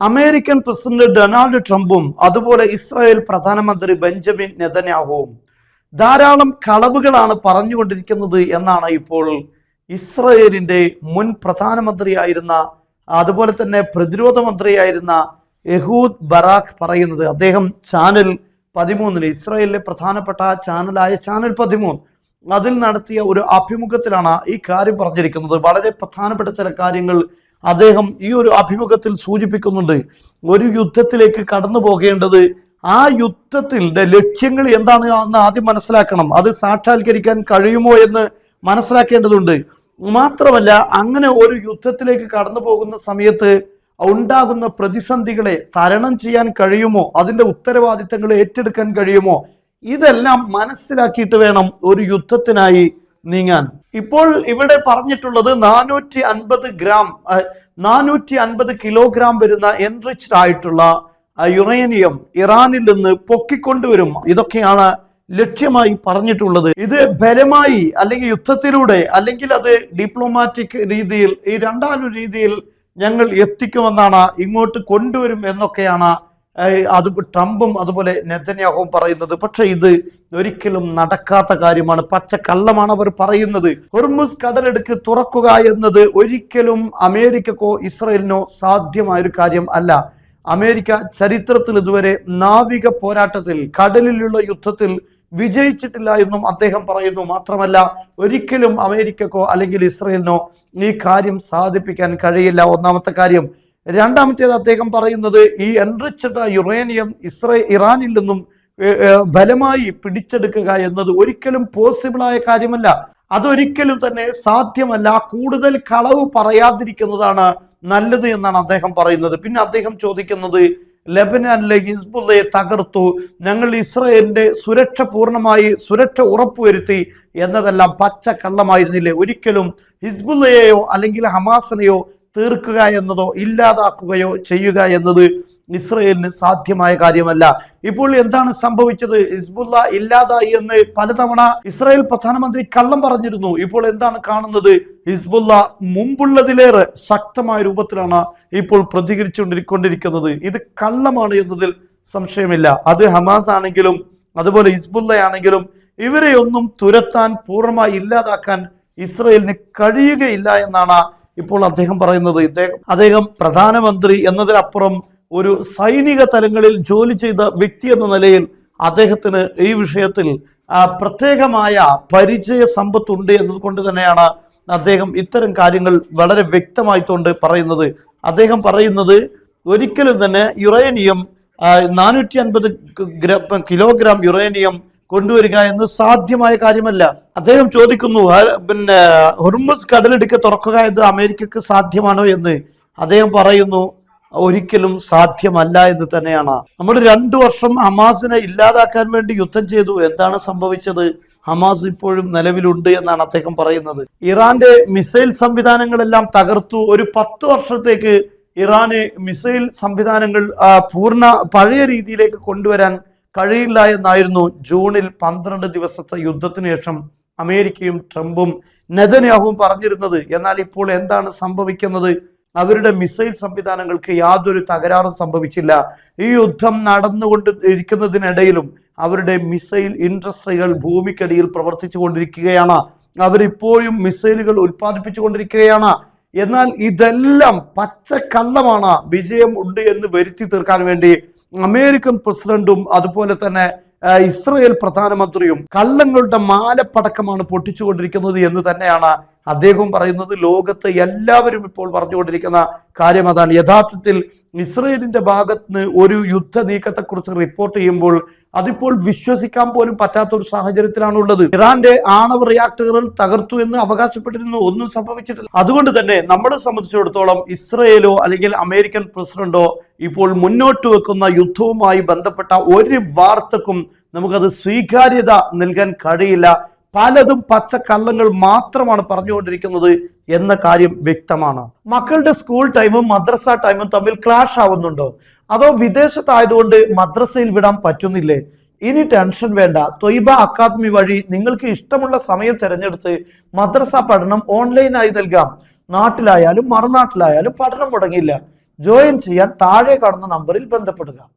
American president Donald ട്രംപും അതുപോലെ Israel പ്രധാനമന്ത്രി ബെഞ്ചമിൻ നെതന്യാഹുവും ധാരാളം കളവുകളാണ് പറഞ്ഞുകൊണ്ടിരിക്കുന്നത് എന്നാണ് ഇപ്പോൾ ഇസ്രായേലിന്റെ മുൻ പ്രധാനമന്ത്രിയായിരുന്ന അതുപോലെ തന്നെ പ്രതിരോധ മന്ത്രിയായിരുന്ന യഹൂദ് ബറാഖ് പറയുന്നത്. അദ്ദേഹം ചാനൽ 13 ഇസ്രായേലിലെ പ്രധാനപ്പെട്ട ചാനലായ ചാനൽ 13 അതിൽ നടത്തിയ ഒരു അഭിമുഖത്തിലാണ് ഈ കാര്യം പറഞ്ഞിരിക്കുന്നത്. വളരെ പ്രധാനപ്പെട്ട ചില കാര്യങ്ങൾ അദ്ദേഹം ഈ ഒരു അഭിമുഖത്തിൽ സൂചിപ്പിക്കുന്നുണ്ട്. ഒരു യുദ്ധത്തിലേക്ക് കടന്നു പോകേണ്ടത് ആ യുദ്ധത്തിന്റെ ലക്ഷ്യങ്ങൾ എന്താണ് എന്ന് ആദ്യം മനസ്സിലാക്കണം. അത് സാക്ഷാത്കരിക്കാൻ കഴിയുമോ എന്ന് മനസ്സിലാക്കേണ്ടതുണ്ട്. മാത്രമല്ല, അങ്ങനെ ഒരു യുദ്ധത്തിലേക്ക് കടന്നു പോകുന്ന സമയത്ത് ഉണ്ടാകുന്ന പ്രതിസന്ധികളെ തരണം ചെയ്യാൻ കഴിയുമോ, അതിന്റെ ഉത്തരവാദിത്തങ്ങൾ ഏറ്റെടുക്കാൻ കഴിയുമോ, ഇതെല്ലാം മനസ്സിലാക്കിയിട്ട് വേണം ഒരു യുദ്ധത്തിനായി നീങ്ങാൻ. ഇപ്പോൾ ഇവിടെ പറഞ്ഞിട്ടുള്ളത് 450 കിലോഗ്രാം വരുന്ന എൻറിച്ച്ഡ് ആയിട്ടുള്ള യുറേനിയം ഇറാനിൽ നിന്ന് പൊക്കിക്കൊണ്ടുവരും. ഇതൊക്കെയാണ് ലക്ഷ്യമായി പറഞ്ഞിട്ടുള്ളത്. ഇത് ബലമായി അല്ലെങ്കിൽ യുദ്ധത്തിലൂടെ അല്ലെങ്കിൽ അത് ഡിപ്ലോമാറ്റിക് രീതിയിൽ ഈ രണ്ടാം രീതിയിൽ ഞങ്ങൾ എത്തിക്കുമെന്നാണ്, ഇങ്ങോട്ട് കൊണ്ടുവരും എന്നൊക്കെയാണ് അത് ട്രംപും അതുപോലെ നെതന്യാഹുവും പറയുന്നത്. പക്ഷെ ഇത് ഒരിക്കലും നടക്കാത്ത കാര്യമാണ്, പച്ചക്കള്ളമാണ് അവർ പറയുന്നത്. ഹോർമുസ് കടലെടുക്ക് തുറക്കുക എന്നത് ഒരിക്കലും അമേരിക്കക്കോ ഇസ്രായേലിനോ സാധ്യമായൊരു കാര്യം അല്ല. അമേരിക്ക ചരിത്രത്തിൽ ഇതുവരെ നാവിക പോരാട്ടത്തിൽ കടലിലുള്ള യുദ്ധത്തിൽ വിജയിച്ചിട്ടില്ല എന്നും അദ്ദേഹം പറയുന്നു. മാത്രമല്ല, ഒരിക്കലും അമേരിക്കക്കോ അല്ലെങ്കിൽ ഇസ്രായേലിനോ ഈ കാര്യം സാധിപ്പിക്കാൻ കഴിയില്ല, ഒന്നാമത്തെ കാര്യം. രണ്ടാമത്തേത് അദ്ദേഹം പറയുന്നത് ഈ എൻറിച്ച്ഡ് യുറേനിയം ഇറാനിൽ നിന്നും ബലമായി പിടിച്ചെടുക്കുക എന്നത് ഒരിക്കലും പോസിബിളായ കാര്യമല്ല, അതൊരിക്കലും തന്നെ സാധ്യമല്ല. കൂടുതൽ കളവ് പറയാതിരിക്കുന്നതാണ് നല്ലത് എന്നാണ് അദ്ദേഹം പറയുന്നത്. പിന്നെ അദ്ദേഹം ചോദിക്കുന്നത്, ലെബനാനിലെ ഹിസ്ബുള്ളയെ തകർത്തു, ഞങ്ങൾ ഇസ്രായേലിന്റെ സുരക്ഷ ഉറപ്പുവരുത്തി എന്നതെല്ലാം പച്ച കള്ളമായിരുന്നില്ലേ? ഒരിക്കലും ഹിസ്ബുള്ളയെയോ അല്ലെങ്കിൽ ഹമാസിനെയോ തീർക്കുക എന്നതോ ഇല്ലാതാക്കുകയോ ചെയ്യുക എന്നത് ഇസ്രായേലിന് സാധ്യമായ കാര്യമല്ല. ഇപ്പോൾ എന്താണ് സംഭവിച്ചത്? ഹിസ്ബുള്ള ഇല്ലാതായി എന്ന് പലതവണ ഇസ്രായേൽ പ്രധാനമന്ത്രി കള്ളം പറഞ്ഞിരുന്നു. ഇപ്പോൾ എന്താണ് കാണുന്നത്? ഹിസ്ബുള്ള മുമ്പുള്ളതിലേറെ ശക്തമായ രൂപത്തിലാണ് ഇപ്പോൾ പ്രതികരിച്ചുകൊണ്ടിരിക്കുന്നത്. ഇത് കള്ളമാണ് എന്നതിൽ സംശയമില്ല. അത് ഹമാസ് ആണെങ്കിലും അതുപോലെ ഹിസ്ബുള്ള ആണെങ്കിലും ഇവരെ ഒന്നും തുരത്താൻ, പൂർണ്ണമായി ഇല്ലാതാക്കാൻ ഇസ്രായേലിന് കഴിയുകയില്ല എന്നാണ് ഇപ്പോൾ അദ്ദേഹം പറയുന്നത്. അദ്ദേഹം പ്രധാനമന്ത്രി എന്നതിനപ്പുറം ഒരു സൈനിക തലങ്ങളിൽ ജോലി ചെയ്ത വ്യക്തി എന്ന നിലയിൽ അദ്ദേഹത്തിന് ഈ വിഷയത്തിൽ പ്രത്യേകമായ പരിചയ സമ്പത്തുണ്ട് എന്നതുകൊണ്ട് തന്നെയാണ് അദ്ദേഹം ഇത്തരം കാര്യങ്ങൾ വളരെ വ്യക്തമായിക്കൊണ്ട് പറയുന്നത്. അദ്ദേഹം പറയുന്നത് ഒരിക്കലും തന്നെ യുറേനിയം 450 കിലോഗ്രാം യുറേനിയം കൊണ്ടുവരിക എന്ന് സാധ്യമായ കാര്യമല്ല. അദ്ദേഹം ചോദിക്കുന്നു, ഹോർമുസ് കടലിടുക്ക് തുറക്കുക എന്ന് അമേരിക്കക്ക് സാധ്യമാണോ എന്ന്. അദ്ദേഹം പറയുന്നു, ഒരിക്കലും സാധ്യമല്ല എന്ന് തന്നെയാണ്. നമ്മൾ 2 വർഷം ഹമാസിനെ ഇല്ലാതാക്കാൻ വേണ്ടി യുദ്ധം ചെയ്തു. എന്താണ് സംഭവിച്ചത്? ഹമാസ് ഇപ്പോഴും നിലവിലുണ്ട് എന്നാണ് അദ്ദേഹം പറയുന്നത്. ഇറാന്റെ മിസൈൽ സംവിധാനങ്ങളെല്ലാം തകർത്തു. ഒരു 10 വർഷത്തേക്ക് ഇറാന് മിസൈൽ സംവിധാനങ്ങൾ പഴയ രീതിയിലേക്ക് കൊണ്ടുവരാൻ കഴിയില്ല എന്നായിരുന്നു ജൂണിൽ 12 ദിവസത്തെ യുദ്ധത്തിന് ശേഷം അമേരിക്കയും ട്രംപും നെതന്യാഹുവും പറഞ്ഞിരുന്നത്. എന്നാൽ ഇപ്പോൾ എന്താണ് സംഭവിക്കുന്നത്? അവരുടെ മിസൈൽ സംവിധാനങ്ങൾക്ക് യാതൊരു തകരാറും സംഭവിച്ചില്ല. ഈ യുദ്ധം നടന്നുകൊണ്ട് ഇരിക്കുന്നതിനിടയിലും അവരുടെ മിസൈൽ ഇൻഡസ്ട്രികൾ ഭൂമിക്കടിയിൽ പ്രവർത്തിച്ചു കൊണ്ടിരിക്കുകയാണ്. അവരിപ്പോഴും മിസൈലുകൾ ഉൽപ്പാദിപ്പിച്ചു കൊണ്ടിരിക്കുകയാണ്. എന്നാൽ ഇതെല്ലാം പച്ചക്കള്ളമാണ്. വിജയം ഉണ്ട് എന്ന് വരുത്തി തീർക്കാൻ വേണ്ടി അമേരിക്കൻ പ്രസിഡന്റും അതുപോലെ തന്നെ ഇസ്രായേൽ പ്രധാനമന്ത്രിയും കള്ളങ്ങളുടെ മാലപ്പടക്കമാണ് പൊട്ടിച്ചുകൊണ്ടിരിക്കുന്നത് എന്ന് തന്നെയാണ് അദ്ദേഹം പറയുന്നത്. ലോകത്ത് എല്ലാവരും ഇപ്പോൾ പറഞ്ഞുകൊണ്ടിരിക്കുന്ന കാര്യം അതാണ്. യഥാർത്ഥത്തിൽ ഇസ്രായേലിന്റെ ഭാഗത്ത് നിന്ന് ഒരു യുദ്ധ നീക്കത്തെക്കുറിച്ച് റിപ്പോർട്ട് ചെയ്യുമ്പോൾ അതിപ്പോൾ വിശ്വസിക്കാൻ പോലും പറ്റാത്ത ഒരു സാഹചര്യത്തിലാണുള്ളത്. ഇറാന്റെ ആണവ റിയാക്ടറുകൾ തകർത്തു എന്ന് അവകാശപ്പെട്ടിരുന്നു, ഒന്നും സംഭവിച്ചിട്ടില്ല. അതുകൊണ്ട് തന്നെ നമ്മളെ സംബന്ധിച്ചിടത്തോളം ഇസ്രായേലോ അല്ലെങ്കിൽ അമേരിക്കൻ പ്രസിഡന്റോ ഇപ്പോൾ മുന്നോട്ട് വെക്കുന്ന യുദ്ധവുമായി ബന്ധപ്പെട്ട ഒരു വാർത്തക്കും നമുക്കത് സ്വീകാര്യത നൽകാൻ കഴിയില്ല. പലതും പച്ചക്കള്ളങ്ങൾ മാത്രമാണ് പറഞ്ഞുകൊണ്ടിരിക്കുന്നത് എന്ന കാര്യം വ്യക്തമാണ്. മക്കളുടെ സ്കൂൾ ടൈമും മദ്രസ ടൈമും തമ്മിൽ ക്ലാഷ് ആവുന്നുണ്ടോ? അതോ വിദേശത്തായതുകൊണ്ട് മദ്രസയിൽ വിടാൻ പറ്റുന്നില്ലേ? ഇനി ടെൻഷൻ വേണ്ട. ത്വയ്ബ അക്കാദമി വഴി നിങ്ങൾക്ക് ഇഷ്ടമുള്ള സമയം തിരഞ്ഞെടുത്ത് മദ്രസ പഠനം ഓൺലൈനായി നൽകാം. നാട്ടിലായാലും മറുനാട്ടിലായാലും പഠനം മുടങ്ങില്ല. ജോയിൻ ചെയ്യാൻ താഴെ കാണുന്ന നമ്പറിൽ ബന്ധപ്പെടുക.